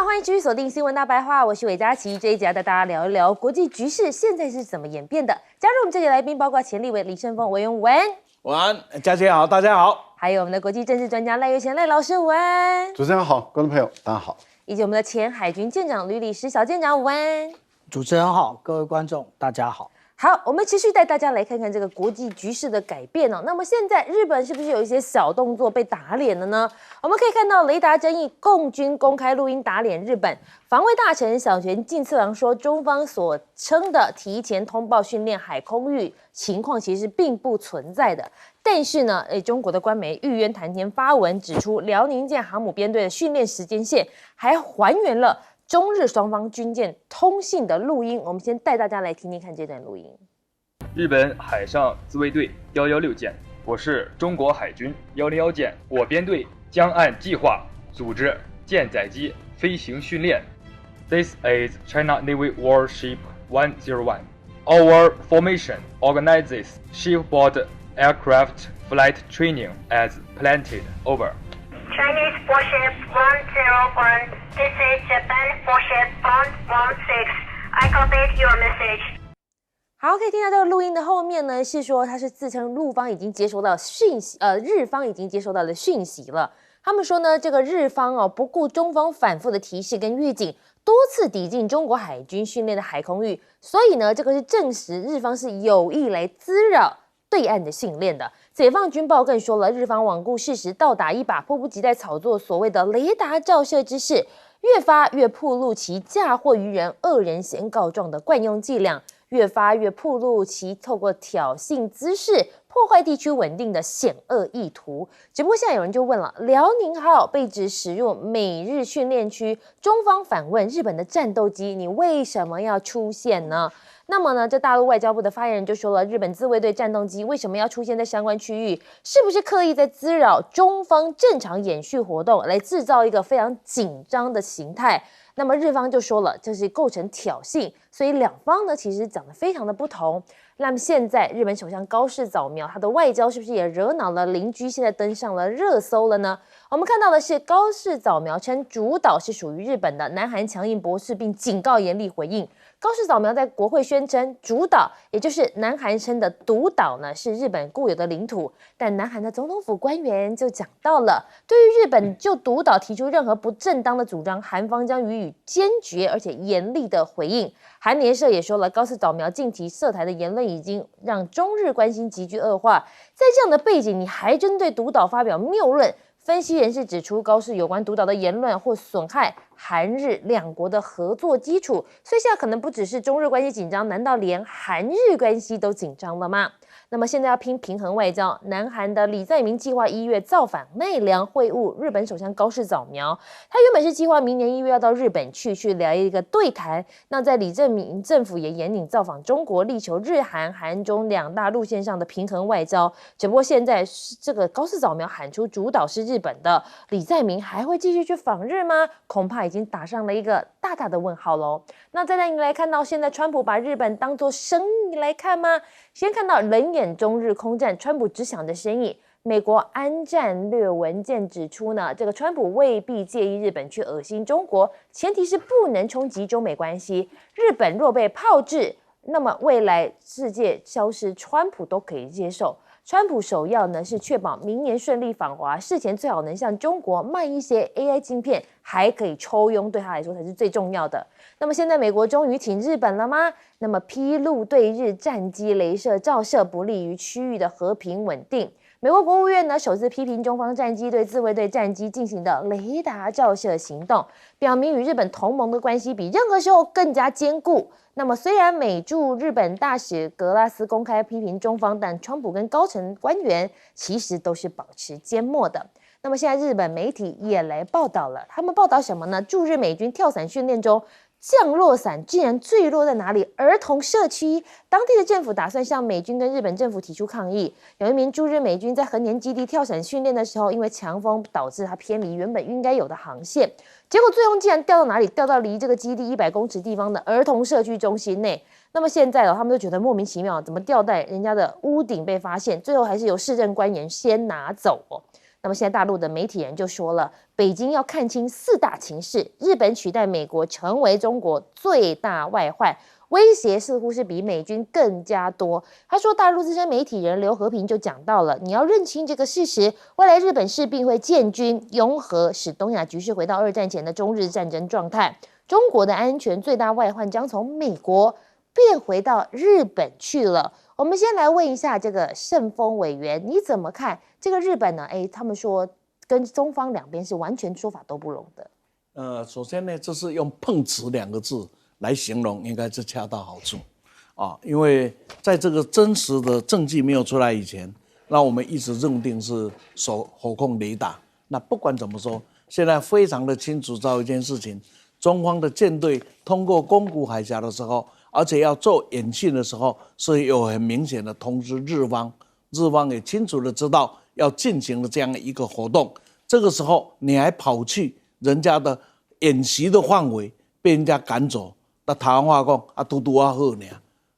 好，欢迎继续锁定新闻大白话，我是韦佳琪。这一集要带大家聊一聊国际局势现在是怎么演变的。加入我们这集来宾包括前立委李胜峰委员文，晚安，佳琪好，大家好。还有我们的国际政治专家赖岳贤赖老师文，主持人好，观众朋友大家好，以及我们的前海军舰长吕礼时小舰长文。主持人好，各位观众大家好。好，我们持续带大家来看看这个国际局势的改变哦。那么现在日本是不是有一些小动作被打脸了呢？我们可以看到雷达争议，共军公开录音打脸日本。防卫大臣小泉进次郎说，中方所称的提前通报训练海空域情况其实并不存在的。但是呢，中国的官媒玉渊谈天发文指出，辽宁舰航母编队的训练时间线还还原了中日双方军舰通信的录音，我们先带大家来听听看这段录音。日本海上自卫队116舰，我是中国海军101舰，我编队将按计划组织舰载机飞行训练。This is China Navy Warship 101. Our formation organizes shipboard aircraft flight training as planned. Over. Chinese warship 101. This is Japan warship 116. I copied your message. 好，可以听到这个录音的后面呢，是说他是自称陆方已经接收到讯息，日方已经接收到了讯息了。他们说呢，这个日方不顾中方反复的提示跟预警，多次抵近中国海军训练的海空域，所以呢，这个是证实日方是有意来滋扰对岸的训练的。解放军报更说了，日方罔顾事实，倒打一把，迫不及待炒作所谓的雷达照射之势，越发越暴露其嫁祸于人、恶人先告状的惯用伎俩。越发越暴露其透过挑衅滋事破坏地区稳定的险恶意图。只不过现在有人就问了，辽宁号被指驶入美日训练区，中方反问日本的战斗机，你为什么要出现呢？那么呢，这大陆外交部的发言人就说了，日本自卫队战斗机为什么要出现在相关区域？是不是刻意在滋扰中方正常演训活动，来制造一个非常紧张的形态？那么日方就说了，这是构成挑衅，所以两方呢其实讲得非常的不同。那么现在日本首相高市早苗，他的外交是不是也惹恼了邻居，现在登上了热搜了呢？我们看到的是高市早苗称主岛是属于日本的，南韩强硬驳斥并警告严厉回应。高市早苗在国会宣称，主岛也就是南韩称的独岛呢，是日本固有的领土。但南韩的总统府官员就讲到了，对于日本就独岛提出任何不正当的主张，韩方将予以坚决而且严厉的回应。韩联社也说了，高市早苗近期涉台的言论已经让中日关系急剧恶化。在这样的背景，你还针对独岛发表谬论？分析人士指出，高市有关独岛的言论或损害韩日两国的合作基础，所以现在可能不只是中日关系紧张，难道连韩日关系都紧张了吗？那么现在要拼平衡外交，南韩的李在明计划1月造访奈良会晤日本首相高市早苗，他原本是计划明年1月要到日本去聊一个对谈。那在李在明政府也严令造访中国，力求日韩、韩中两大路线上的平衡外交。只不过现在这个高市早苗喊出主岛是日本的，李在明还会继续去访日吗？恐怕已经打上了一个大大的问号喽。那再带你来看到，现在川普把日本当作生意来看吗？先看到冷眼中日空战，川普只想着生意。美国安战略文件指出呢，这个川普未必介意日本去恶心中国，前提是不能冲击中美关系。日本若被炮制，那么未来世界消失，川普都可以接受。川普首要呢是确保明年顺利访华，事前最好能向中国卖一些 AI 晶片，还可以抽佣，对他来说才是最重要的。那么现在美国终于挺日本了吗？那么披露对日战机雷射照射不利于区域的和平稳定。美国国务院呢首次批评中方战机对自卫队战机进行的雷达照射行动，表明与日本同盟的关系比任何时候更加坚固。那么虽然美驻日本大使格拉斯公开批评中方，但川普跟高层官员其实都是保持缄默的。那么现在日本媒体也来报道了，他们报道什么呢？驻日美军跳伞训练中，降落伞竟然坠落在哪里？儿童社区。当地的政府打算向美军跟日本政府提出抗议。有一名驻日美军在横田基地跳伞训练的时候，因为强风导致他偏离原本应该有的航线，结果最终竟然掉到哪里？掉到离这个基地100公尺地方的儿童社区中心内。那么现在他们都觉得莫名其妙，怎么掉在人家的屋顶被发现？最后还是由市政官员先拿走。那么现在大陆的媒体人就说了，北京要看清4大情势，日本取代美国成为中国最大外患，威胁似乎是比美军更加多。他说，大陆资深媒体人刘和平就讲到了，你要认清这个事实，未来日本势必会建军拥核，使东亚局势回到2战前的中日战争状态。中国的安全最大外患将从美国变回到日本去了。我们先来问一下这个盛峰委员，你怎么看这个日本呢？他们说跟中方两边是完全说法都不容的。首先呢，这是用碰瓷2个字来形容，应该是恰到好处啊。因为在这个真实的证据没有出来以前，那我们一直认定是火控雷达。那不管怎么说，现在非常的清楚知道一件事情：中方的舰队通过宫古海峡的时候，而且要做演训的时候，是有很明显的通知日方，日方也清楚的知道要进行的这样一个活动。这个时候你还跑去人家的演习的范围，被人家赶走，那台湾话讲啊，嘟嘟啊好呢，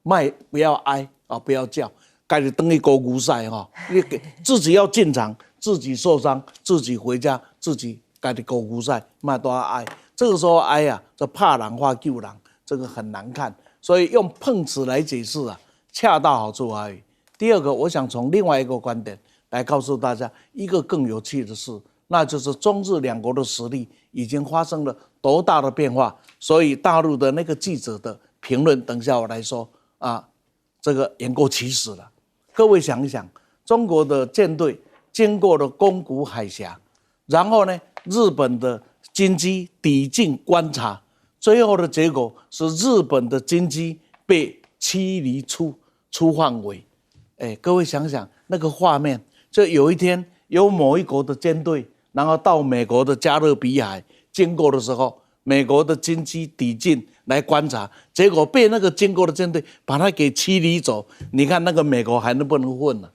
卖不要哀啊，不要叫，该是等于狗骨赛哈，你自己要进场，自己受伤，自己回家，自己该的狗骨赛，卖多哀。这个时候哀啊，这怕人话救人，这个很难看。所以用碰瓷来解释啊，恰到好处而已。第二个，我想从另外一个观点来告诉大家一个更有趣的事，那就是中日2国的实力已经发生了多大的变化。所以大陆的那个记者的评论，等一下我来说啊，这个言过其实了。各位想一想，中国的舰队经过了宫古海峡，然后呢，日本的军机抵近观察。最后的结果是日本的军机被驱离出范围。各位想想那个画面，就有一天有某一国的舰队，然后到美国的加勒比海经过的时候，美国的军机抵近来观察，结果被那个经过的舰队把它给驱离走。你看那个美国还能不能混呢？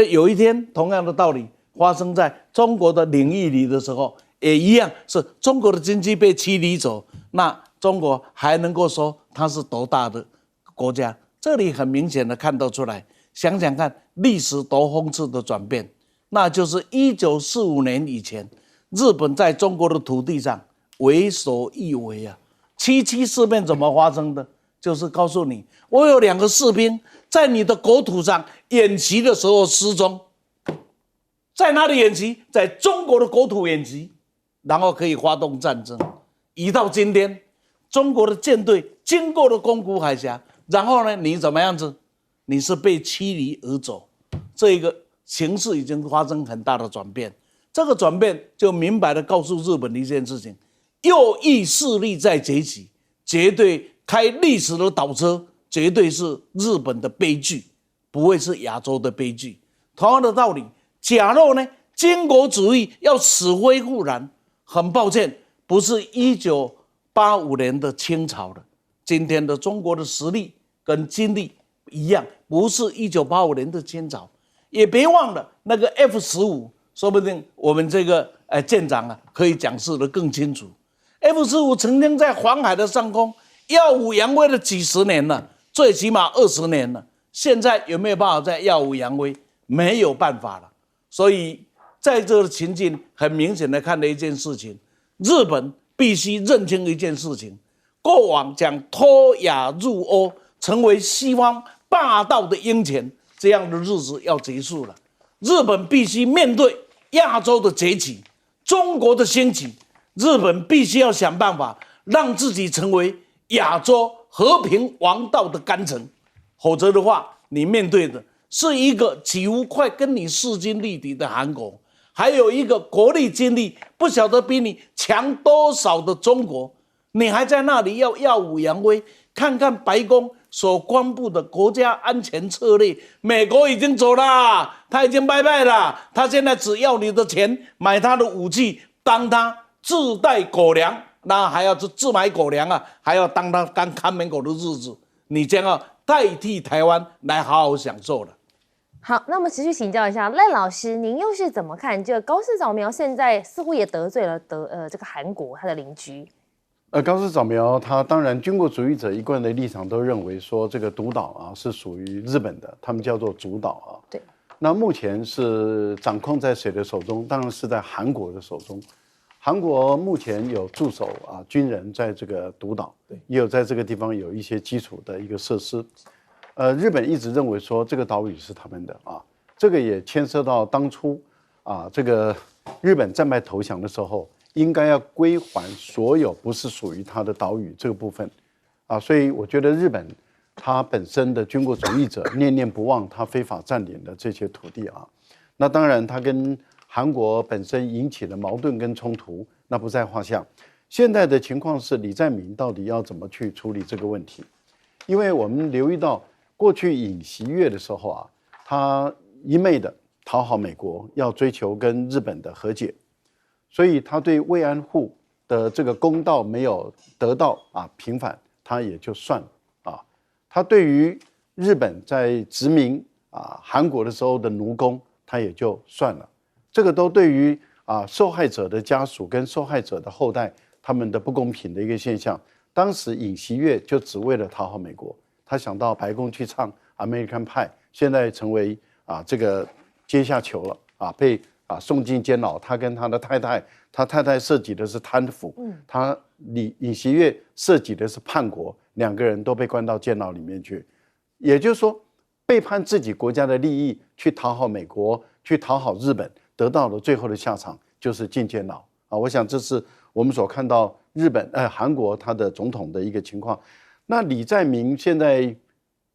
有一天同样的道理发生在中国的领域里的时候，也一样是中国的经济被驱离走，那中国还能够说它是多大的国家？这里很明显的看得出来，想想看历史多讽刺的转变，那就是1945年以前，日本在中国的土地上为所欲为啊。7·7事变怎么发生的？就是告诉你，我有2个士兵在你的国土上演习的时候失踪，在哪里演习？在中国的国土演习。然后可以发动战争，一到今天，中国的舰队经过了宫古海峡，然后呢，你怎么样子？你是被驱离而走，这个形势已经发生很大的转变。这个转变就明白的告诉日本的一件事情：右翼势力在崛起，绝对开历史的倒车，绝对是日本的悲剧，不会是亚洲的悲剧。同样的道理，假若呢，军国主义要死灰复燃。很抱歉，不是1985年的清朝了。今天的中国的实力跟精力一样，不是1985年的清朝。也别忘了那个 F-15，说不定我们这个舰长啊可以讲述得更清楚。F-15曾经在黄海的上空耀武扬威了几十年了，最起码20年了。现在有没有办法再耀武扬威？没有办法了。所以在这个情境，很明显的看到一件事情，日本必须认清一件事情：过往讲脱亚入欧，成为西方霸道的鹰犬，这样的日子要结束了。日本必须面对亚洲的崛起，中国的兴起，日本必须要想办法让自己成为亚洲和平王道的干城，否则的话，你面对的是一个几乎快跟你势均力敌的韩国。还有一个国力经历不晓得比你强多少的中国，你还在那里要耀武扬威？看看白宫所公布的国家安全策略，美国已经走了，他已经拜拜了，他现在只要你的钱，买他的武器，当他自带狗粮，那还要自买狗粮啊，还要当他干看门狗的日子，你将要代替台湾来好好享受了。好，那么持续请教一下赖老师，您又是怎么看这个高市早苗现在似乎也得罪了这个韩国他的邻居？高市早苗他当然军国主义者一贯的立场都认为说这个独岛啊是属于日本的，他们叫做主岛啊。对。那目前是掌控在谁的手中？当然是在韩国的手中。韩国目前有驻守军人在这个独岛，也有在这个地方有一些基础的一个设施。日本一直认为说这个岛屿是他们的这个也牵涉到当初这个日本战败投降的时候，应该要归还所有不是属于他的岛屿这个部分所以我觉得日本他本身的军国主义者念念不忘他非法占领的这些土地那当然他跟韩国本身引起的矛盾跟冲突那不在话下。现在的情况是李在明到底要怎么去处理这个问题？因为我们留意到过去尹锡悦的时候他一昧的讨好美国，要追求跟日本的和解，所以他对慰安妇的这个公道没有得到平反，他也就算了他对于日本在殖民韩国的时候的奴工，他也就算了。这个都对于受害者的家属跟受害者的后代他们的不公平的一个现象。当时尹锡悦就只为了讨好美国，他想到白宫去唱 American Pie， 现在成为这个阶下囚了被送进监牢。他跟他的太太，他太太涉及的是贪腐，他尹锡悦涉及的是叛国，两个人都被关到监牢里面去。也就是说，背叛自己国家的利益去讨好美国，去讨好日本，得到了最后的下场就是进监牢我想这是我们所看到韩国他的总统的一个情况。那李在明现在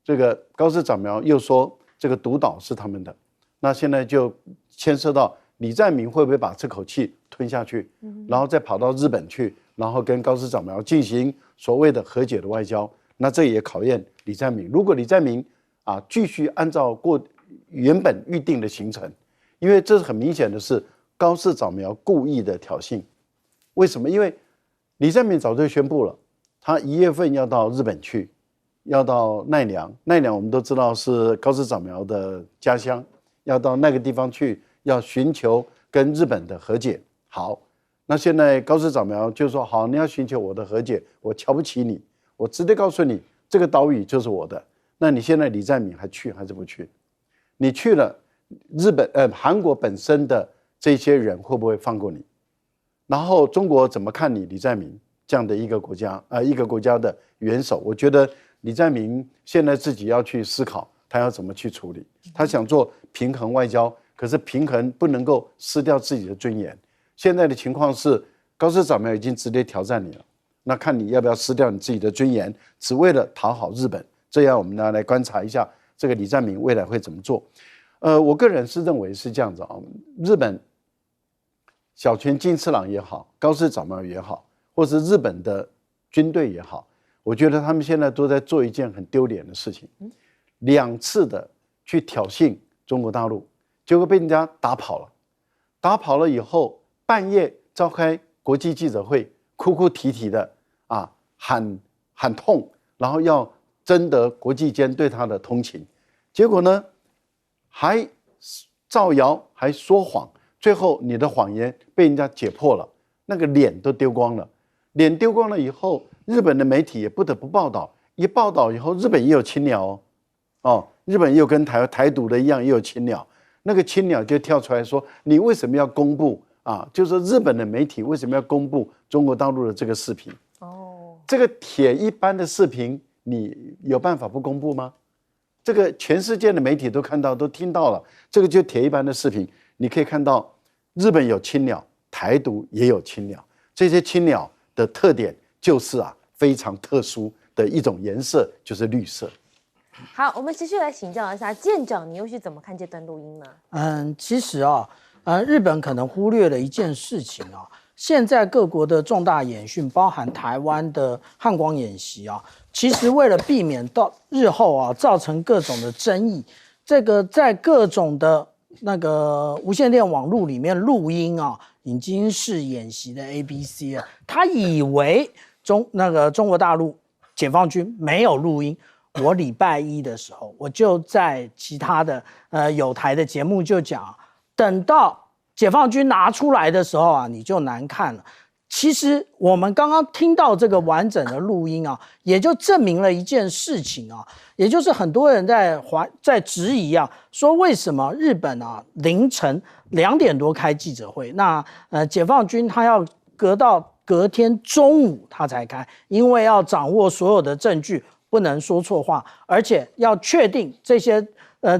这个高市早苗又说这个独岛是他们的，那现在就牵涉到李在明会不会把这口气吞下去，然后再跑到日本去，然后跟高市早苗进行所谓的和解的外交。那这也考验李在明。如果李在明继续按照原本预定的行程，因为这是很明显的是高市早苗故意的挑衅。为什么？因为李在明早就宣布了，他1月份要到日本去，要到奈良。奈良我们都知道是高市早苗的家乡，要到那个地方去，要寻求跟日本的和解。好，那现在高市早苗就说好，你要寻求我的和解，我瞧不起你，我直接告诉你这个岛屿就是我的。那你现在李在明还去还是不去？你去了韩国本身的这些人会不会放过你？然后中国怎么看你李在明这样的一个国家的元首？我觉得李在明现在自己要去思考，他要怎么去处理。他想做平衡外交，可是平衡不能够失掉自己的尊严。现在的情况是高市早苗已经直接挑战你了，那看你要不要失掉你自己的尊严，只为了讨好日本。这样我们来观察一下这个李在明未来会怎么做。我个人是认为是这样子日本小泉进次郎也好，高市早苗也好，或是日本的军队也好，我觉得他们现在都在做一件很丢脸的事情，2次的去挑衅中国大陆，结果被人家打跑了。打跑了以后，半夜召开国际记者会，哭哭啼啼的喊痛，然后要征得国际间对他的同情。结果呢，还造谣，还说谎，最后你的谎言被人家解破了，那个脸都丢光了。脸丢光了以后，日本的媒体也不得不报道。一报道以后，日本也有青鸟日本也有跟台独的一样，也有青鸟。那个青鸟就跳出来说：“你为什么要公布就是日本的媒体为什么要公布中国大陆的这个视频？这个铁一般的视频，你有办法不公布吗？这个全世界的媒体都看到，都听到了，这个就铁一般的视频，你可以看到日本有青鸟，台独也有青鸟。这些青鸟的特点就是非常特殊的一种颜色，就是绿色。”好，我们持续来请教一下舰长，你又是怎么看这段录音呢？其实日本可能忽略了一件事情现在各国的重大演训，包含台湾的汉光演习其实为了避免到日后造成各种的争议，这个在各种的那个无线电网络里面录音已经是演习的 ABC 了。他以为中国大陆解放军没有录音。我礼拜一的时候，我就在其他的有台的节目就讲，等到解放军拿出来的时候你就难看了。其实我们刚刚听到这个完整的录音啊，也就证明了一件事情啊，也就是很多人在质疑啊，说为什么日本啊凌晨2点多开记者会，那解放军他要隔天中午他才开，因为要掌握所有的证据，不能说错话，而且要确定这些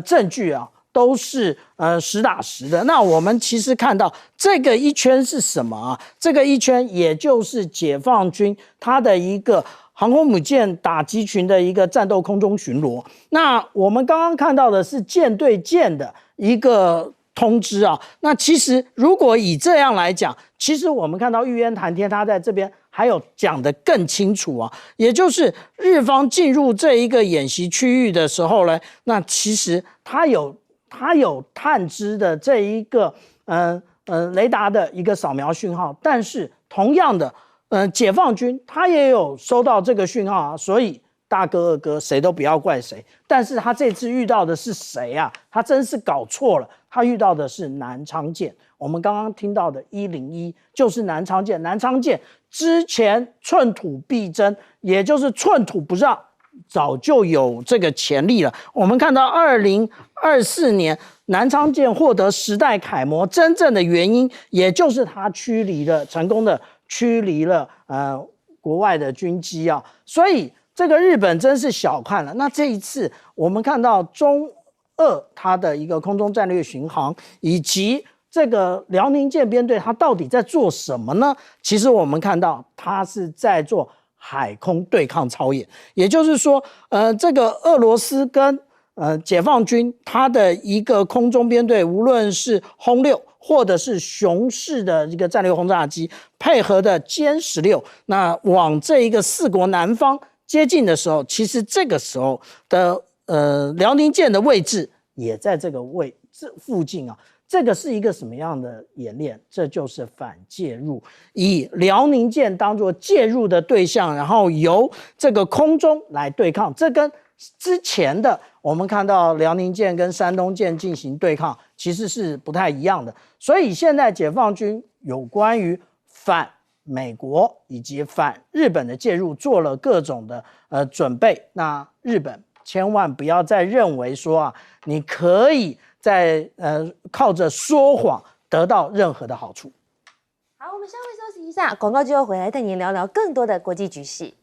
证据啊都是实打实的。那我们其实看到这个一圈是什么啊？这个一圈也就是解放军它的一个航空母舰打击群的一个战斗空中巡逻。那我们刚刚看到的是舰对舰的一个通知啊。那其实如果以这样来讲，其实我们看到玉渊谈天他在这边还有讲得更清楚啊，也就是日方进入这一个演习区域的时候呢，那其实它有探知的这一个雷达的一个扫描讯号，但是同样的解放军他也有收到这个讯号啊，所以大哥二哥谁都不要怪谁。但是他这次遇到的是谁啊？他真是搞错了，他遇到的是南昌舰。我们刚刚听到的101就是南昌舰。南昌舰之前寸土必争，也就是寸土不让，早就有这个潜力了。我们看到2024年南昌舰获得时代楷模，真正的原因也就是它成功的驱离了国外的军机啊，所以这个日本真是小看了。那这一次我们看到中俄它的一个空中战略巡航，以及这个辽宁舰编队它到底在做什么呢？其实我们看到它是在做海空对抗操演，也就是说这个俄罗斯跟解放军它的一个空中编队，无论是轰6或者是熊式的一个战略轰炸机配合的歼16，那往这一个4国南方接近的时候，其实这个时候的辽宁舰的位置也在这个附近啊。这个是一个什么样的演练？这就是反介入，以辽宁舰当作介入的对象，然后由这个空中来对抗。这跟之前的我们看到辽宁舰跟山东舰进行对抗其实是不太一样的。所以现在解放军有关于反美国以及反日本的介入做了各种的准备。那日本千万不要再认为说啊，你可以在靠着说谎得到任何的好处。好，我们稍微休息一下，广告之后回来带您聊聊更多的国际局势。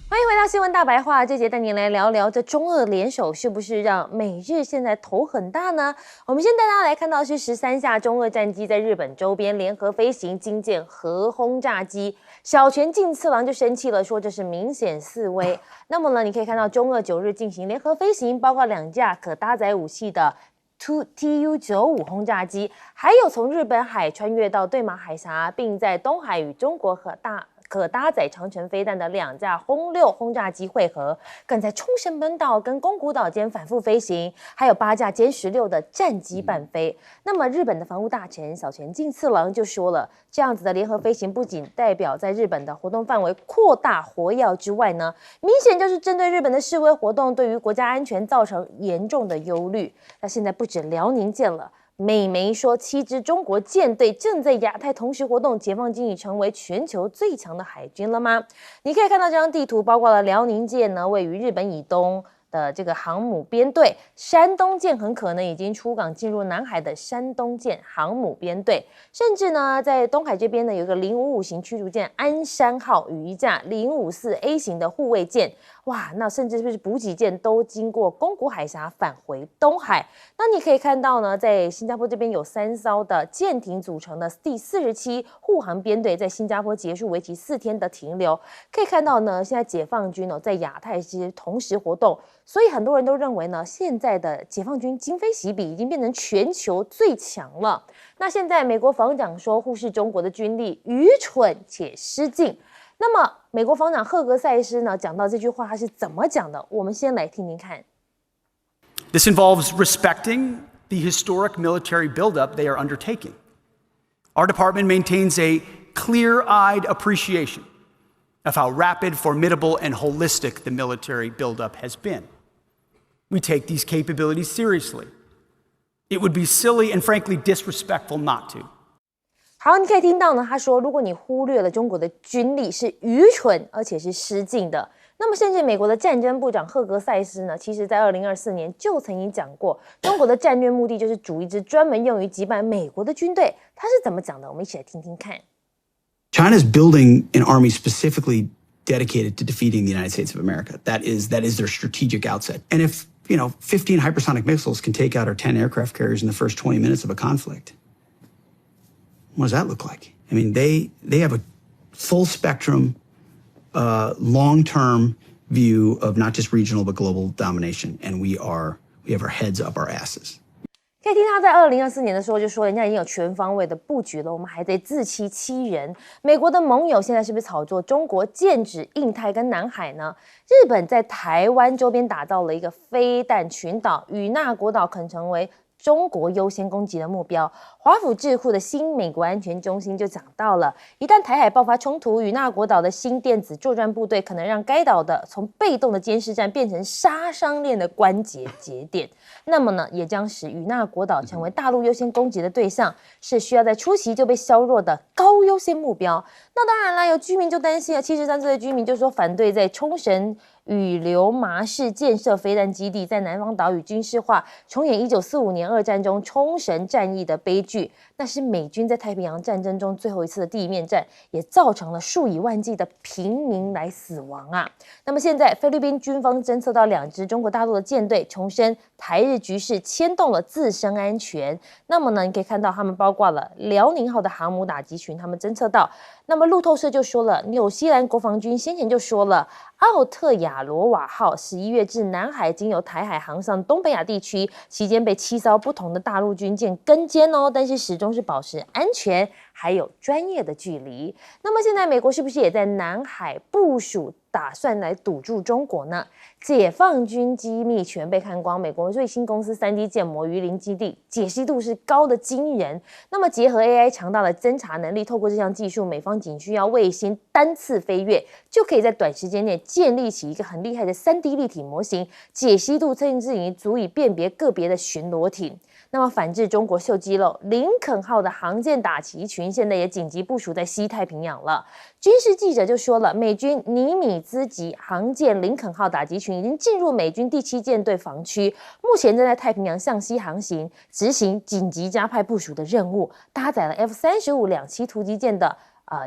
欢迎回到新闻大白话，这节带您来聊聊这中俄联手是不是让美日现在头很大呢？我们先带大家来看到是13架中俄战机在日本周边联合飞行，精建核轰炸机。小泉进次郎就生气了，说这是明显示威。那么呢，你可以看到中俄9日进行联合飞行，包括2架可搭载武器的Tu-95轰炸机，还有从日本海穿越到对马海峡，并在东海与中国可搭载长程飞弹的2架轰6轰炸机会合，更在冲绳本岛跟宫古岛间反复飞行，还有8架歼16的战机伴飞。那么日本的防务大臣小泉进次郎就说了，这样子的联合飞行不仅代表在日本的活动范围扩大活跃之外呢，明显就是针对日本的示威活动对于国家安全造成严重的忧虑。那现在不止辽宁舰了，美媒说7支中国舰队正在亚太同时活动，解放军已成为全球最强的海军了吗？你可以看到这张地图，包括了辽宁舰呢位于日本以东的这个航母编队，山东舰很可能已经出港进入南海的山东舰航母编队，甚至呢在东海这边呢有一个055型驱逐舰鞍山号与1架054A 型的护卫舰。哇，那甚至是补给舰都经过宫古海峡返回东海。那你可以看到呢，在新加坡这边有3艘的舰艇组成的第47护航编队在新加坡结束为期4天的停留。可以看到呢，现在解放军在亚太之同时活动，所以很多人都认为呢，现在的解放军今非昔比，已经变成全球最强了。那现在美国防长说，忽视中国的军力愚蠢且失敬。那么，美国防长赫格塞斯呢讲到这句话，他是怎么讲的？我们先来听听看。This involves respecting the historic military buildup they are undertaking. Our department maintains a clear-eyed appreciation of how rapid, formidable, and holistic the military buildup has been. We take these capabilities seriously. It would be silly and frankly disrespectful not to. 好，你可以听到呢，他说，如果你忽略了中国的军力是愚蠢而且是失敬的。那么，甚至美国的战争部长赫格塞斯呢，其实在2024年就曾经讲过，中国的战略目的就是组一支专门用于击败美国的军队。他是怎么讲的？我们一起来听听看。China's building an army specifically dedicated to defeating the United States of America. That is their strategic outset. And if 15 hypersonic missiles can take out our 10 aircraft carriers in the first 20 minutes of a conflict, what does that look like? I mean, they have a full spectrum, long-term view of not just regional but global domination, and we have our heads up our asses. 可以听他在2024年的时候就说，人家已经有全方位的布局了，我们还得自欺欺人。美国的盟友现在是不是炒作中国剑指印太跟南海呢？日本在台湾周边打造了一个飞弹群岛，与那国岛可能成为中国优先攻击的目标。华府智库的新美国安全中心就讲到了，一旦台海爆发冲突，与那国岛的新电子作战部队可能让该岛的从被动的监视站变成杀伤链的关节节点。那么呢，也将使与那国岛成为大陆优先攻击的对象，是需要在初期就被削弱的高优先目标。那当然啦，有居民就担心了，73岁的居民就说反对在冲绳羽流麻市建设飞弹基地，在南方岛屿军事化，重演1945年二战中冲绳战役的悲剧。那是美军在太平洋战争中最后一次的地面战，也造成了数以万计的平民来死亡啊。那么现在菲律宾军方侦测到2支中国大陆的舰队，重申台日局势牵动了自身安全。那么呢，你可以看到他们包括了辽宁号的航母打击群，他们侦测到。那么路透社就说了，纽西兰国防军先前就说了，奥特亚罗瓦号11月至南海经由台海航向东北亚地区，期间被7艘不同的大陆军舰跟监哦，但是始终是保持安全还有专业的距离。那么现在美国是不是也在南海部署，打算来堵住中国呢？解放军机密全被看光，美国瑞星公司3D 建模鱼鳞基地解析度是高的惊人。那么结合 AI 强大的侦查能力，透过这项技术，美方仅需要卫星单次飞越，就可以在短时间内建立起一个很厉害的3D 立体模型，解析度甚至已足以辨别个别的巡逻艇。那么反制中国秀肌肉，林肯号的航舰打击群现在也紧急部署在西太平洋了。军事记者就说了，美军尼米兹级航舰林肯号打击群已经进入美军第7舰队防区，目前正在太平洋向西航行，执行紧急加派部署的任务，搭载了 F-35两栖突击舰的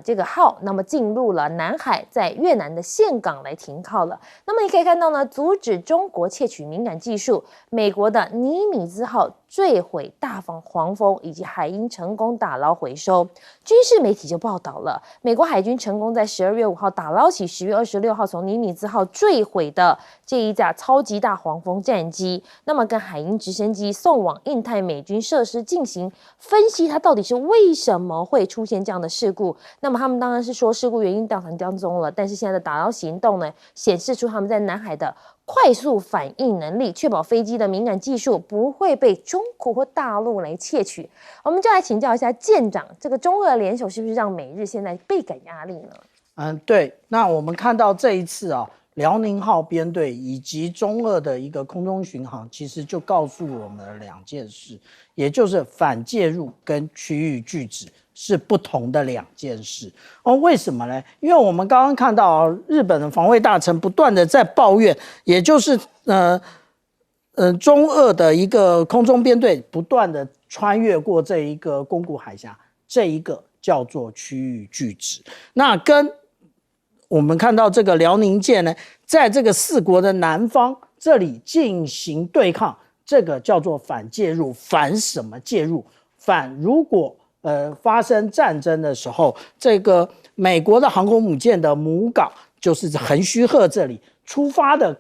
这个号，那么进入了南海，在越南的岘港来停靠了。那么你可以看到呢，阻止中国窃取敏感技术，美国的尼米兹号坠毁大黄蜂，以及海鹰成功打捞回收。军事媒体就报道了，美国海军成功在12月5号打捞起10月26号从尼米兹号坠毁的这一架超级大黄蜂战机，那么跟海鹰直升机送往印太美军设施进行分析，它到底是为什么会出现这样的事故。那么他们当然是说事故原因调查当中了，但是现在的打捞行动呢，显示出他们在南海的快速反应能力，确保飞机的敏感技术不会被中国或大陆来窃取。我们就来请教一下舰长，这个中俄联手是不是让美日现在倍感压力呢？对。那我们看到这一次辽宁号编队以及中俄的一个空中巡航，其实就告诉我们了2件事，也就是反介入跟区域拒止是不同的2件事为什么呢？因为我们刚刚看到日本的防卫大臣不断的在抱怨，也就是中俄的一个空中编队不断的穿越过这一个宫古海峡，这一个叫做区域拒止。那跟我们看到这个辽宁舰呢，在这个4国的南方这里进行对抗，这个叫做反介入。反什么介入？反如果发生战争的时候，这个美国的航空母舰的母港就是横须贺这里出发的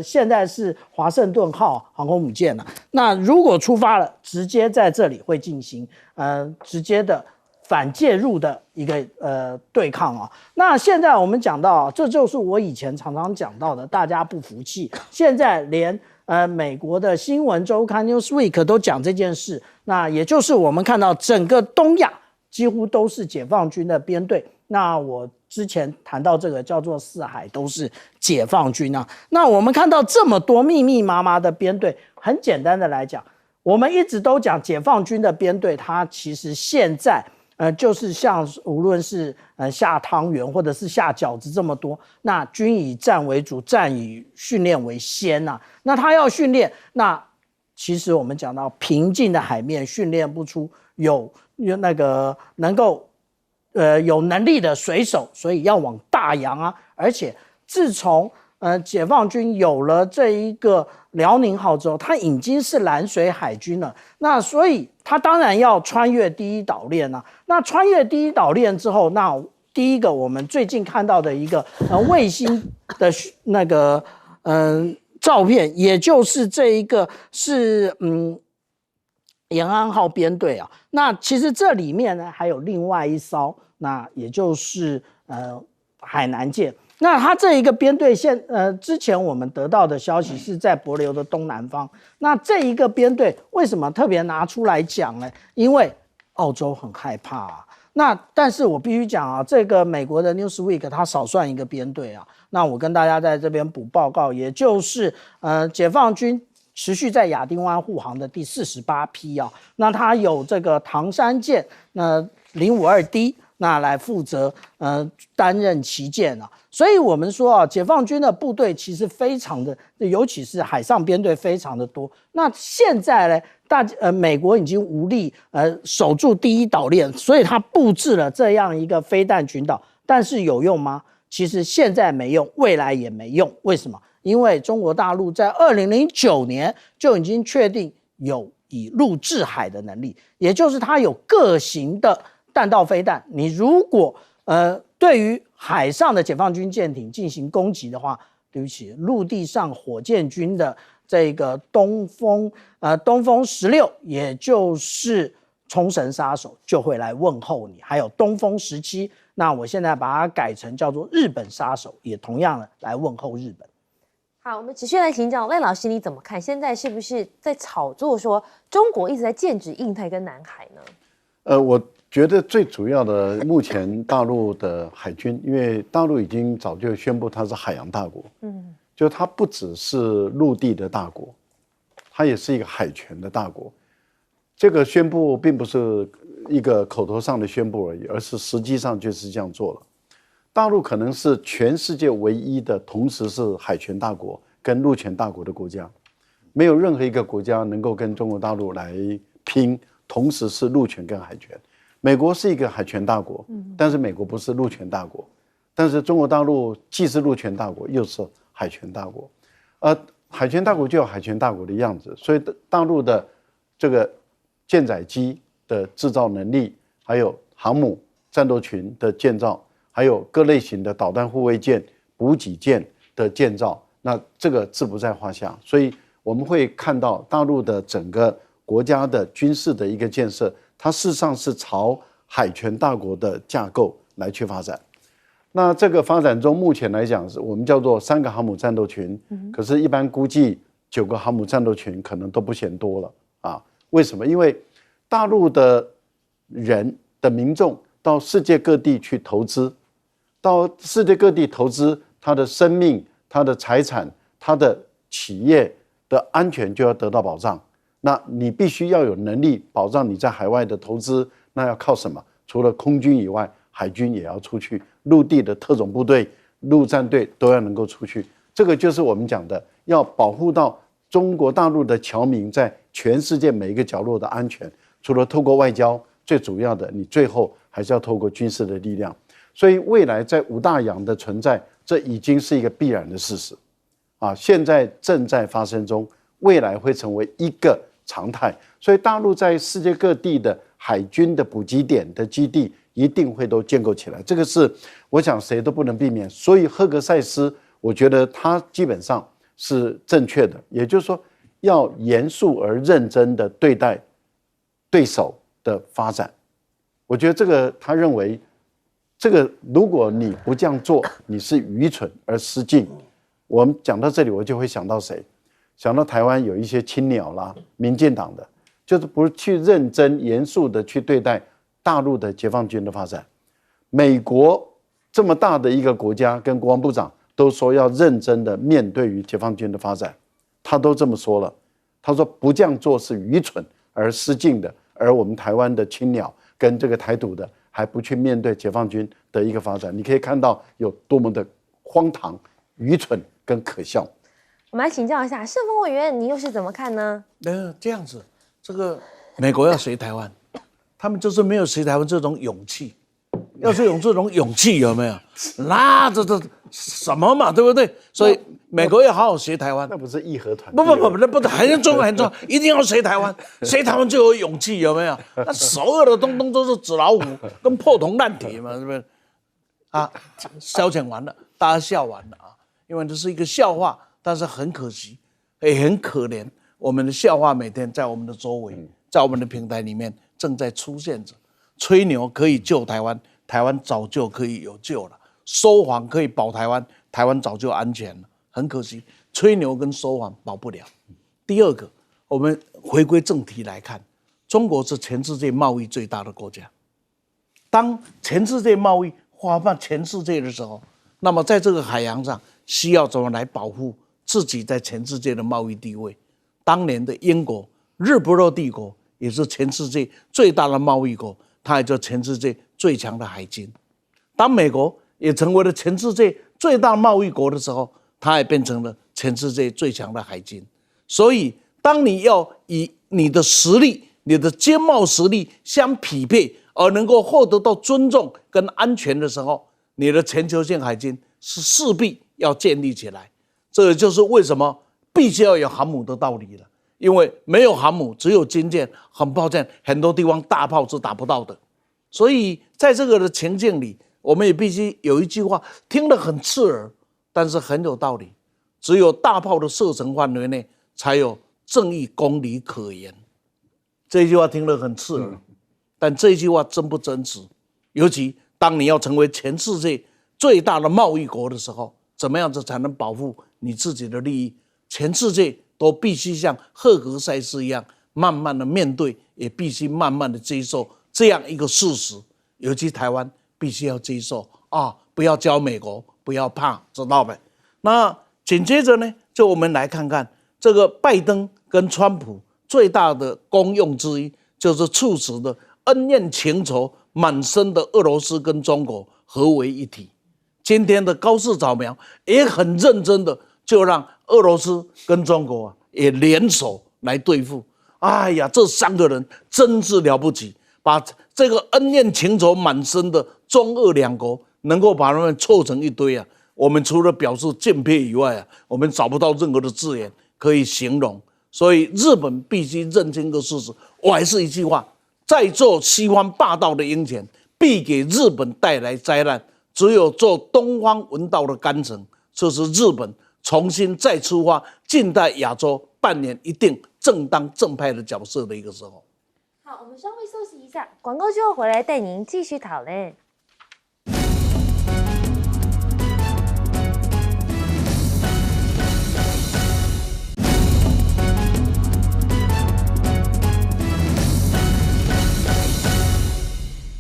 现在是华盛顿号航空母舰了。那如果出发了，直接在这里会进行直接的反介入的一个对抗那现在我们讲到这就是我以前常常讲到的，大家不服气。现在连美国的新闻周刊 Newsweek 都讲这件事，那也就是我们看到整个东亚几乎都是解放军的编队。那我之前谈到这个叫做四海都是解放军啊。那我们看到这么多密密麻麻的编队，很简单的来讲，我们一直都讲解放军的编队，它其实现在就是像无论是下汤圆或者是下饺子这么多，那军以战为主，战以训练为先啊。那他要训练，那其实我们讲到平静的海面训练不出有那个能够有能力的水手，所以要往大洋啊。而且自从解放军有了这一个辽宁号之后，它已经是蓝水海军了。那所以它当然要穿越第一岛链啊。那穿越第一岛链之后，那第一个我们最近看到的一个卫星的那个照片，也就是这一个是延安号编队啊。那其实这里面呢还有另外一艘，那也就是海南舰。那它这一个编队之前我们得到的消息是在帛琉的东南方。那这一个编队为什么特别拿出来讲呢？因为澳洲很害怕啊。那但是我必须讲啊，这个美国的 Newsweek 它少算一个编队啊。那我跟大家在这边补报告，也就是解放军持续在亚丁湾护航的第48批啊。那它有这个唐山舰052D 那来负责担任旗舰啊。所以我们说啊，解放军的部队其实非常的，尤其是海上编队非常的多。那现在呢，美国已经无力守住第一岛链，所以他布置了这样一个飞弹群岛，但是有用吗？其实现在没用，未来也没用。为什么？因为中国大陆在2009年就已经确定有以陆制海的能力，也就是它有各型的弹道飞弹。你如果对于海上的解放军舰艇进行攻击的话，对不起，陆地上火箭军的这个东风16，也就是冲绳杀手就会来问候你，还有东风17，那我现在把它改成叫做日本杀手，也同样的来问候日本。好，我们持续来请教赖老师，你怎么看？现在是不是在炒作说中国一直在剑指印太跟南海呢？我觉得最主要的，目前大陆的海军，因为大陆已经早就宣布它是海洋大国，就它不只是陆地的大国，它也是一个海权的大国。这个宣布并不是一个口头上的宣布而已，而是实际上就是这样做了。大陆可能是全世界唯一的同时是海权大国跟陆权大国的国家，没有任何一个国家能够跟中国大陆来拼，同时是陆权跟海权。美国是一个海权大国，但是美国不是陆权大国，但是中国大陆既是陆权大国，又是海权大国，海权大国就有海权大国的样子，所以大陆的这个舰载机的制造能力，还有航母战斗群的建造，还有各类型的导弹护卫舰、补给舰的建造，那这个自不在话下。所以我们会看到大陆的整个国家的军事的一个建设，它事实上是朝海权大国的架构来去发展。那这个发展中，目前来讲是我们叫做3个航母战斗群，可是一般估计9个航母战斗群可能都不嫌多了啊。为什么？因为大陆的人的民众到世界各地去投资，到世界各地投资，他的生命、他的财产、他的企业的安全就要得到保障。那你必须要有能力保障你在海外的投资，那要靠什么？除了空军以外，海军也要出去，陆地的特种部队、陆战队都要能够出去。这个就是我们讲的，要保护到中国大陆的侨民在全世界每一个角落的安全。除了透过外交，最主要的，你最后还是要透过军事的力量。所以未来在5大洋的存在，这已经是一个必然的事实啊！现在正在发生中，未来会成为一个常态。所以大陆在世界各地的海军的补给点的基地一定会都建构起来，这个是我想谁都不能避免。所以赫格塞斯，我觉得他基本上是正确的，也就是说要严肃而认真的对待对手的发展。我觉得这个他认为，这个如果你不这样做，你是愚蠢而失敬。我们讲到这里，我就会想到谁？想到台湾有一些青鸟啦，民进党的，就是不去认真严肃的去对待大陆的解放军的发展，美国这么大的一个国家跟国防部长都说要认真的面对于解放军的发展，他都这么说了。他说不这样做是愚蠢而失敬的，而我们台湾的青鸟跟这个台独的还不去面对解放军的一个发展，你可以看到有多么的荒唐、愚蠢跟可笑。我们来请教一下盛峰委员，你又是怎么看呢？这样子，这个美国要随台湾，他们就是没有随台湾这种勇气。要是有这种勇气，有没有？那这什么嘛，对不对？所以美国要好好学台湾。那不是义和团？不，那不很重要，很重要，一定要学台湾，学台湾就有勇气，有没有？那所有的东东都是纸老虎跟破铜烂铁嘛，是不是？啊，消遣完了，大家笑完了啊，因为这是一个笑话，但是很可惜，也很可怜。我们的笑话每天在我们的周围，在我们的平台里面正在出现着。吹牛可以救台湾，台湾早就可以有救了；说谎可以保台湾，台湾早就安全了。很可惜，吹牛跟说谎保不了。第二个，我们回归正题来看，中国是全世界贸易最大的国家。当全世界贸易花放全世界的时候，那么在这个海洋上需要怎么来保护自己在全世界的贸易地位？当年的英国日不落帝国也是全世界最大的贸易国，它也就全世界最强的海军。当美国也成为了全世界最大贸易国的时候，它也变成了全世界最强的海军。所以当你要以你的实力、你的经贸实力相匹配，而能够获得到尊重跟安全的时候，你的全球性海军是势必要建立起来。这也就是为什么必须要有航母的道理了。因为没有航母，只有军舰，很抱歉，很多地方大炮是打不到的。所以在这个的情境里，我们也必须有一句话，听得很刺耳，但是很有道理。只有大炮的射程范围内，才有正义公理可言。这句话听得很刺耳，但这句话真不真实？尤其当你要成为全世界最大的贸易国的时候，怎么样子才能保护你自己的利益？全世界都必须像赫格塞斯一样，慢慢的面对，也必须慢慢的接受这样一个事实。尤其台湾必须要接受啊，不要教美国，不要怕，知道没？那紧接着呢，就我们来看看这个拜登跟川普最大的功用之一，就是促使的恩怨情仇满身的俄罗斯跟中国合为一体。今天的高市早苗也很认真的，就让俄罗斯跟中国也联手来对付。哎呀，这三个人真是了不起，把这个恩怨情仇满身的中俄两国，能够把他们凑成一堆啊！我们除了表示敬佩以外啊，我们找不到任何的字眼可以形容。所以日本必须认清个事实。我还是一句话，在做西方霸道的鹰犬，必给日本带来灾难。只有做东方文道的干城，这是日本重新再出发，近代亚洲扮演一定正当正派的角色的一个时候。好，我们稍微休息一下，广告之后回来带您继续讨论。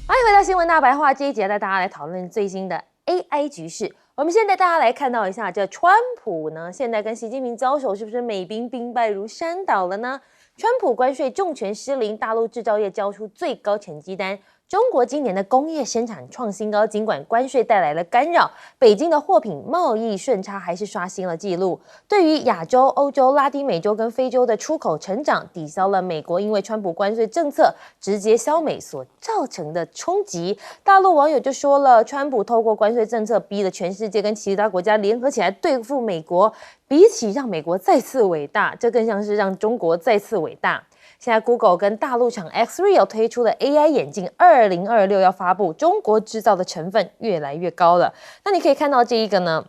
欢迎回到新闻大白话，这一节带大家来讨论最新的 AI 局势。我们现在大家来看到一下，这川普呢，现在跟习近平交手，是不是美兵兵败如山倒了呢？川普关税重拳失灵，大陆制造业交出最高成绩单。中国今年的工业生产创新高，尽管关税带来了干扰，北京的货品贸易顺差还是刷新了纪录。对于亚洲、欧洲、拉丁美洲跟非洲的出口成长，抵消了美国因为川普关税政策直接消美所造成的冲击。大陆网友就说了，川普透过关税政策逼了全世界跟其他国家联合起来对付美国，比起让美国再次伟大，这更像是让中国再次伟大。现在 Google 跟大陆厂 Xreal 推出的 AI 眼镜2026要发布，中国制造的成分越来越高了。那你可以看到这一个呢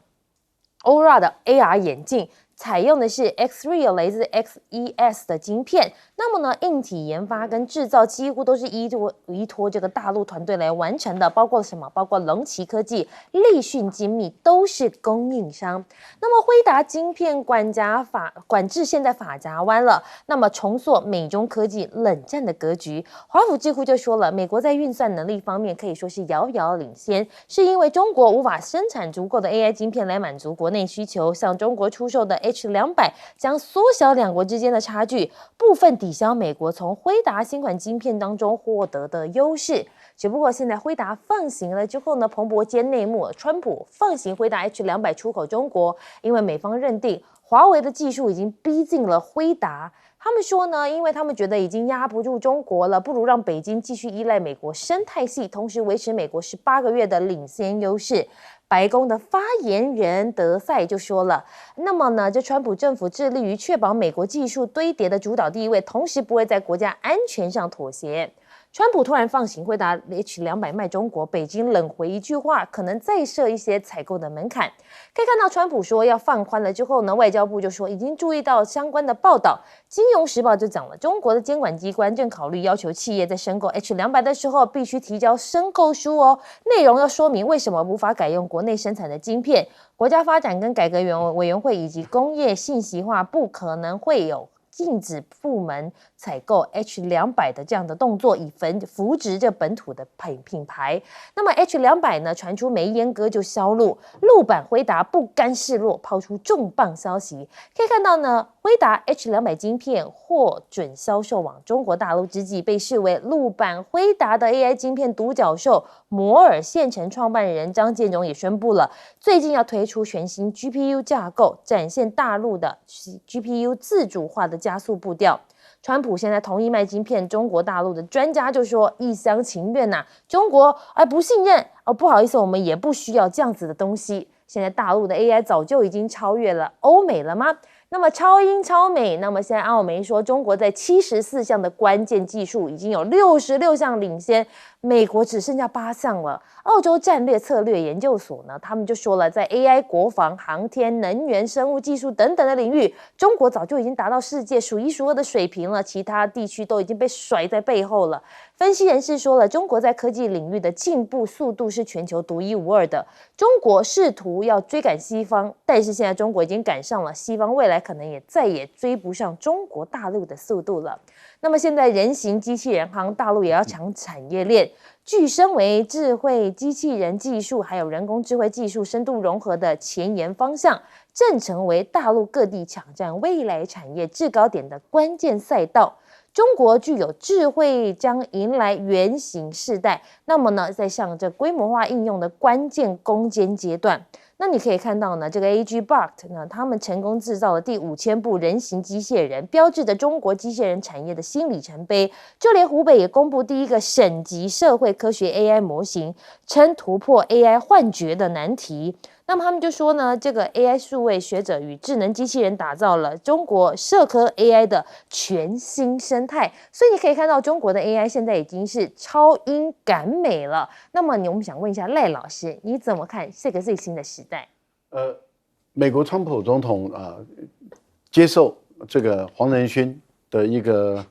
，Aura 的 AR 眼镜采用的是 Xreal 来自 XES 的晶片。那么呢，硬体研发跟制造几乎都是依托这个大陆团队来完成的，包括什么？包括龙旗科技、立讯精密都是供应商。那么辉达晶片管制现在法夹湾了，那么重塑美中科技冷战的格局。华府智库就说了，美国在运算能力方面可以说是遥遥领先，是因为中国无法生产足够的 AI 晶片来满足国内需求，向中国出售的 H200将缩小两国之间的差距，部分抵消美国从辉达新款晶片当中获得的优势。只不过现在辉达放行了之后呢，彭博揭内幕，川普放行辉达 H200出口中国，因为美方认定华为的技术已经逼近了辉达。他们说呢，因为他们觉得已经压不住中国了，不如让北京继续依赖美国生态系，同时维持美国18个月的领先优势。白宫的发言人德赛就说了，那么呢，这川普政府致力于确保美国技术堆叠的主导地位，同时不会在国家安全上妥协。川普突然放行辉达 H200卖中国，北京冷回一句话，可能再设一些采购的门槛。可以看到，川普说要放宽了之后呢，外交部就说已经注意到相关的报道。金融时报就讲了，中国的监管机关正考虑要求企业在申购 H200的时候必须提交申购书哦，内容要说明为什么无法改用国内生产的晶片。国家发展跟改革委员会以及工业信息化部可能会有禁止部门采购 H200的这样的动作，以扶植这本土的品牌。那么 H200呢，传出没阉割就销路，陆版辉达不甘示弱，抛出重磅消息。可以看到呢，辉达 H200晶片获准销售往中国大陆之际，被视为陆版辉达的 AI 晶片独角兽摩尔线程创办人张建荣也宣布了，最近要推出全新 GPU 架构，展现大陆的 GPU 自主化的加速步调。川普现在同意卖晶片，中国大陆的专家就说一厢情愿呐，中国不信任不好意思，我们也不需要这样子的东西。现在大陆的 AI 早就已经超越了欧美了吗？那么超英超美，那么现在奥媒说中国在74项的关键技术已经有66项领先，美国只剩下8项了。澳洲战略策略研究所呢，他们就说了，在 AI、国防、航天、能源、生物技术等等的领域，中国早就已经达到世界数一数二的水平了，其他地区都已经被甩在背后了。分析人士说了，中国在科技领域的进步速度是全球独一无二的。中国试图要追赶西方，但是现在中国已经赶上了，西方未来可能也再也追不上中国大陆的速度了。那么现在人形机器人行，大陆也要抢产业链。据身为智慧机器人技术还有人工智慧技术深度融合的前沿方向，正成为大陆各地抢占未来产业制高点的关键赛道。中国具有智慧将迎来原型世代，那么呢，在向这规模化应用的关键攻坚阶段。那你可以看到呢，这个 AGBot 呢，他们成功制造了第5000部人形机械人，标志着中国机械人产业的新里程碑。就连湖北也公布第一个省级社会科学 AI 模型，称突破 AI 幻觉的难题。那么他们就说呢，这个 AI 数位学者与智能机器人打造了中国社科 AI 的全新生态，所以你可以看到中国的 AI 现在已经是超英赶美了。那么我们想问一下赖老师，你怎么看这个最新的时代？美国川普总统接受这个黄仁勋的一个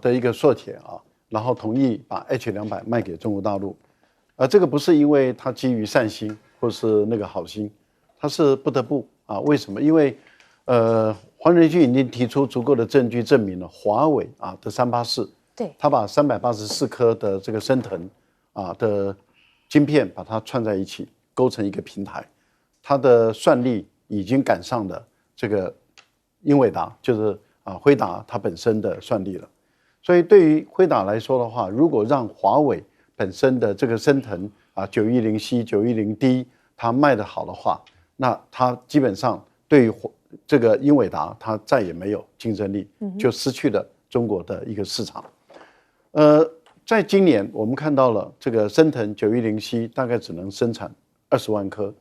的一个缩帖然后同意把 H200卖给中国大陆，这个不是因为他基于善心或是那个好心，他是不得不为什么？因为黄仁勋已经提出足够的证据证明了华为的384，对，他把384颗的这个升腾的晶片把它串在一起，构成一个平台，它的算力已经赶上了这个英伟达，就是辉达它本身的算力了。所以对于辉达来说的话，如果让华为本身的这个升腾910C、910D 它卖得好的话，那它基本上对于这个英伟达它再也没有竞争力，就失去了中国的一个市场。在今年我们看到了这个升腾910C 大概只能生产20万颗，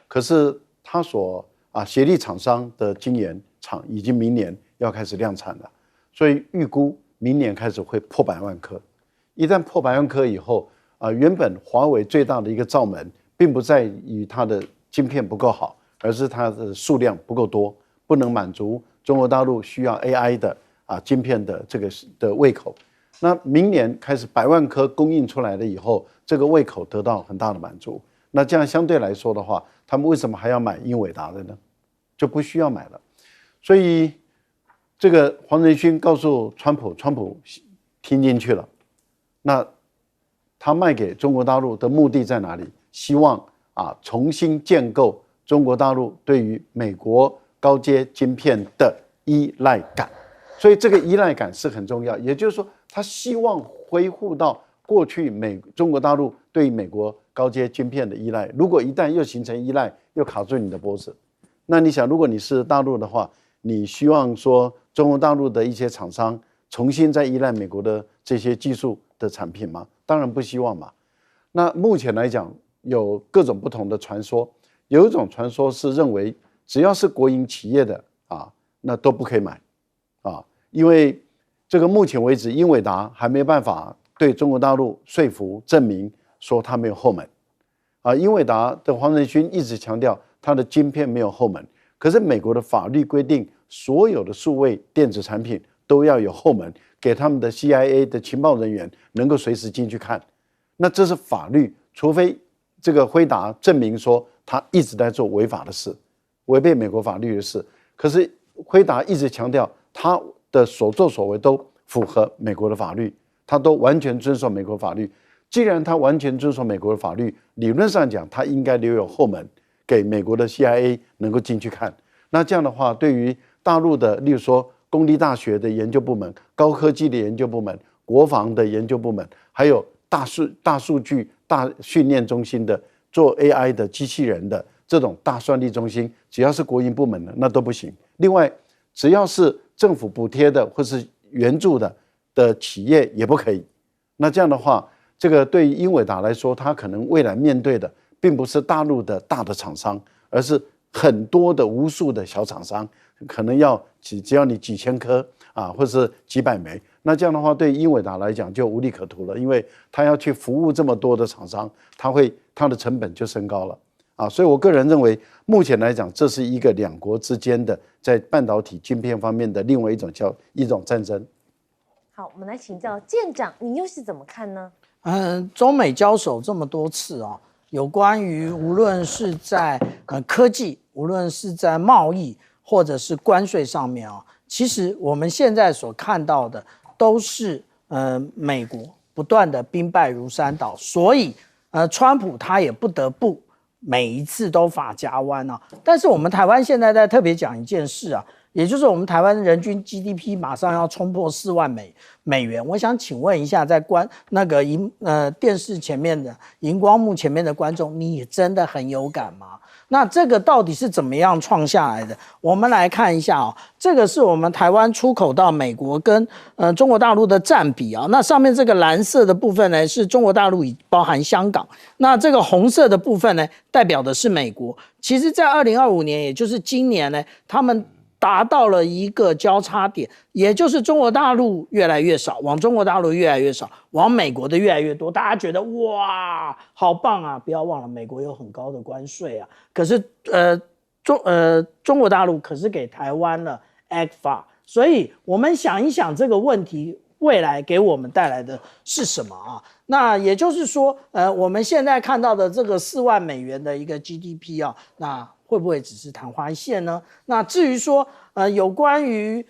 可是它所协力厂商的晶圆厂已经明年要开始量产了，所以预估明年开始会破100万颗。一旦破100万颗以后，原本华为最大的一个罩门，并不在于它的晶片不够好，而是它的数量不够多，不能满足中国大陆需要 AI 的晶片的这个的胃口。那明年开始100万颗供应出来了以后，这个胃口得到很大的满足。那这样相对来说的话，他们为什么还要买英伟达的呢？就不需要买了。所以这个黄仁勋告诉川普，川普听进去了。那他卖给中国大陆的目的在哪里？希望重新建构中国大陆对于美国高阶晶片的依赖感。所以这个依赖感是很重要，也就是说，他希望恢复到过去中国大陆对美国高阶晶片的依赖。如果一旦又形成依赖，又卡住你的脖子，那你想，如果你是大陆的话，你希望说中国大陆的一些厂商重新再依赖美国的这些技术的产品吗？当然不希望嘛。那目前来讲，有各种不同的传说，有一种传说是认为，只要是国营企业的那都不可以买因为这个目前为止，英伟达还没办法对中国大陆说服证明说它没有后门英伟达的黄仁勋一直强调它的晶片没有后门，可是美国的法律规定，所有的数位电子产品都要有后门，给他们的 CIA 的情报人员能够随时进去看。那这是法律，除非这个辉达证明说他一直在做违法的事，违背美国法律的事。可是辉达一直强调他的所作所为都符合美国的法律，他都完全遵守美国法律。既然他完全遵守美国的法律，理论上讲，他应该留有后门，给美国的 CIA 能够进去看。那这样的话，对于大陆的，例如说公立大学的研究部门、高科技的研究部门、国防的研究部门，还有大数据、大训练中心的做 AI 的机器人的这种大算力中心，只要是国营部门的，那都不行。另外，只要是政府补贴的或是援助的企业也不可以。那这样的话，这个对于英伟达来说，它可能未来面对的并不是大陆的大的厂商，而是很多的无数的小厂商，可能要只要你几千颗或是几百枚。那这样的话，对英伟达来讲就无利可图了，因为它要去服务这么多的厂商，它的成本就升高了。所以我个人认为，目前来讲，这是一个两国之间的在半导体晶片方面的另外一种战争。好，我们来请教舰长，你又是怎么看呢？中美交手这么多次有关于无论是在科技，无论是在贸易或者是关税上面其实我们现在所看到的都是美国不断的兵败如山倒，所以川普他也不得不每一次都法夹弯但是我们台湾现在在特别讲一件事也就是我们台湾人均 GDP 马上要冲破4万美元。我想请问一下，在电视前面的荧光幕前面的观众，你也真的很有感吗？那这个到底是怎么样创下来的？我们来看一下这个是我们台湾出口到美国跟中国大陆的占比那上面这个蓝色的部分呢是中国大陆包含香港，那这个红色的部分呢代表的是美国。其实在2025年，也就是今年呢，他们达到了一个交叉点，也就是中国大陆越来越少，往中国大陆越来越少，往美国的越来越多。大家觉得哇，好棒啊！不要忘了，美国有很高的关税可是中国大陆可是给台湾了 ECFA， 所以我们想一想这个问题未来给我们带来的是什么那也就是说，我们现在看到的这个4万美元的一个 GDP 那会不会只是昙花一现呢？那至于说有关于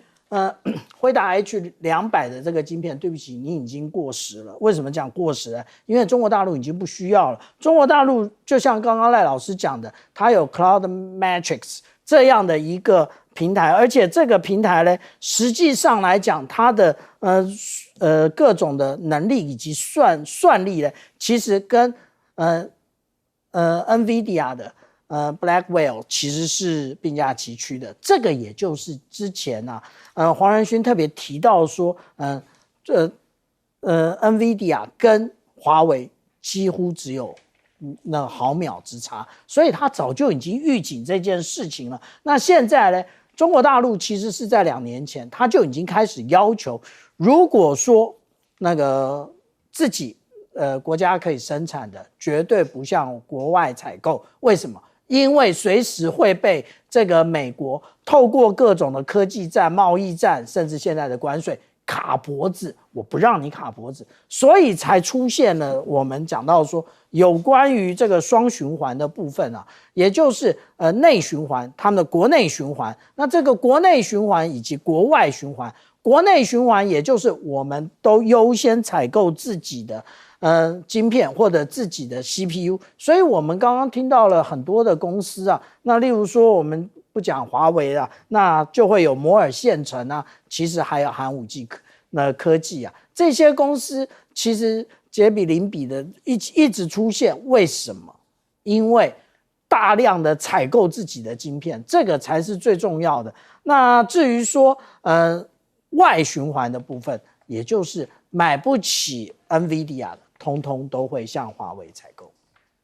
辉达 H200的这个晶片，对不起，你已经过时了。为什么讲过时呢？因为中国大陆已经不需要了。中国大陆就像刚刚赖老师讲的，它有 Cloud Matrix 这样的一个平台，而且这个平台呢，实际上来讲，它的各种的能力以及算力呢，其实跟NVIDIA 的Blackwell 其实是并驾齐驱的。这个也就是之前黄仁勋特别提到说NVIDIA 跟华为几乎只有那毫秒之差，所以他早就已经预警这件事情了。那现在呢，中国大陆其实是在2年前，他就已经开始要求，如果说那个自己国家可以生产的，绝对不向国外采购。为什么？因为随时会被这个美国透过各种的科技战、贸易战，甚至现在的关税卡脖子，我不让你卡脖子，所以才出现了我们讲到说有关于这个双循环的部分啊，也就是内循环，他们的国内循环，那这个国内循环以及国外循环，国内循环也就是我们都优先采购自己的晶片或者自己的 CPU， 所以我们刚刚听到了很多的公司啊，那例如说我们不讲华为啊，那就会有摩尔线程啊，其实还有寒武纪科技啊，这些公司其实杰比邻比的一直出现，为什么？因为大量的采购自己的晶片，这个才是最重要的。那至于说外循环的部分，也就是买不起 NVIDIA 的，通通都会向华为采购。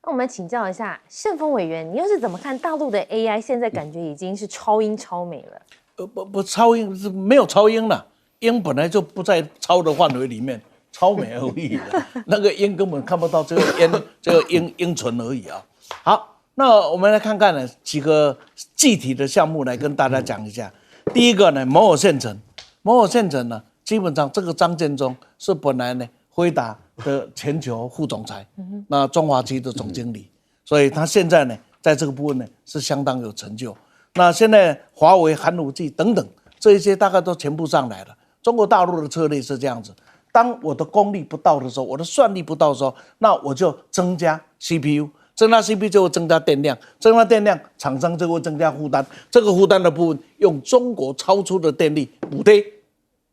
那我们请教一下盛峰委员，你又是怎么看大陆的 AI？ 现在感觉已经是超英超美了。不超英是没有超英了，英本来就不在超的范围里面，超美而已的。那个英根本看不到这个英唇而已啊。好，那我们来看看呢几个具体的项目来跟大家讲一下。第一个呢，摩尔线程，摩尔线程呢，基本上这个张建宗是本来呢辉达的全球副总裁，那中华区的总经理，所以他现在呢，在这个部分呢是相当有成就。那现在华为、寒武纪等等这一些大概都全部上来了。中国大陆的策略是这样子：当我的功力不到的时候，我的算力不到的时候，那我就增加 CPU， 增加 CPU 就会增加电量，增加电量，厂商就会增加负担。这个负担的部分用中国超出的电力补贴，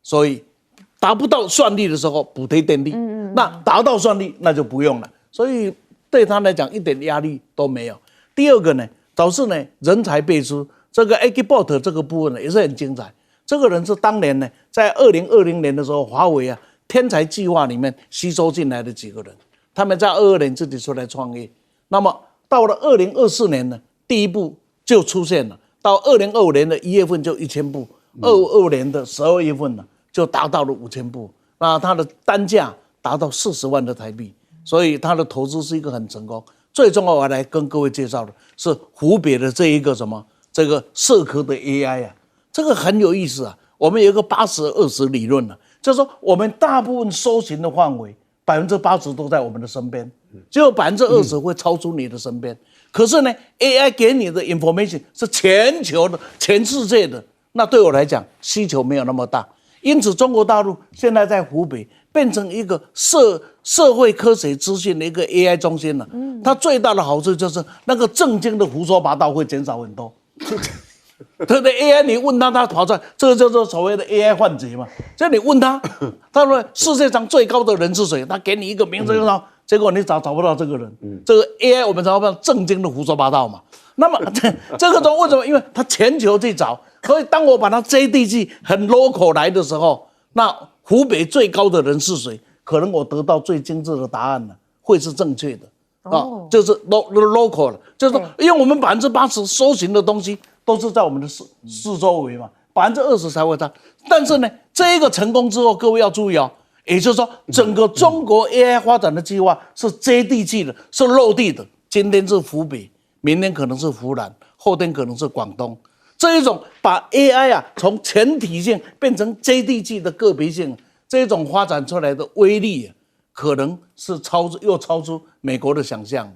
所以达不到算力的时候补贴电力，那达到算力那就不用了。所以对他来讲一点压力都没有。第二个呢，导致呢人才辈出，这个 Agibot 这个部分呢也是很精彩。这个人是当年呢在2020年的时候，华为啊天才计划里面吸收进来的几个人，他们在22年自己出来创业。那么到了2024年呢，第一步就出现了，到2025年的1月份就1000部，22年的12月份呢就达到了5000部，那它的单价达到40万的台币，所以它的投资是一个很成功。最重要，我来跟各位介绍的是湖北的这一个这个社科的 AI 啊，这个很有意思啊。我们有一个80-20理论啊，就是说我们大部分搜寻的范围80%都在我们的身边，只有20%会超出你的身边。可是呢 ，AI 给你的 information 是全球的、全世界的，那对我来讲需求没有那么大。因此，中国大陆现在在湖北变成一个社会科学资讯的一个 AI 中心了。它最大的好处就是那个正经的胡说八道会减少很多。对不对 ？AI 你问他，他跑出来，这个叫做所谓的 AI 幻觉嘛。就你问他，他说世界上最高的人是谁？他给你一个名字，结果你找不到这个人。这个 AI 我们找不到正经的胡说八道嘛。那么这个中为什么？因为它全球去找，所以当我把它接地气、很 local 来的时候，那湖北最高的人是谁？可能我得到最精致的答案呢，会是正确的就是 local 了，就是说，因为我们80%搜寻的东西都是在我们的四周围嘛，20%才会差。但是呢，这一个成功之后，各位要注意哦，也就是说，整个中国 AI 发展的计划是接地气的，是落地的。今天是湖北。明天可能是湖南，后天可能是广东，这一种把 AI 啊从全体性变成接地气的个别性，这种发展出来的威力啊，可能是超出美国的想象了。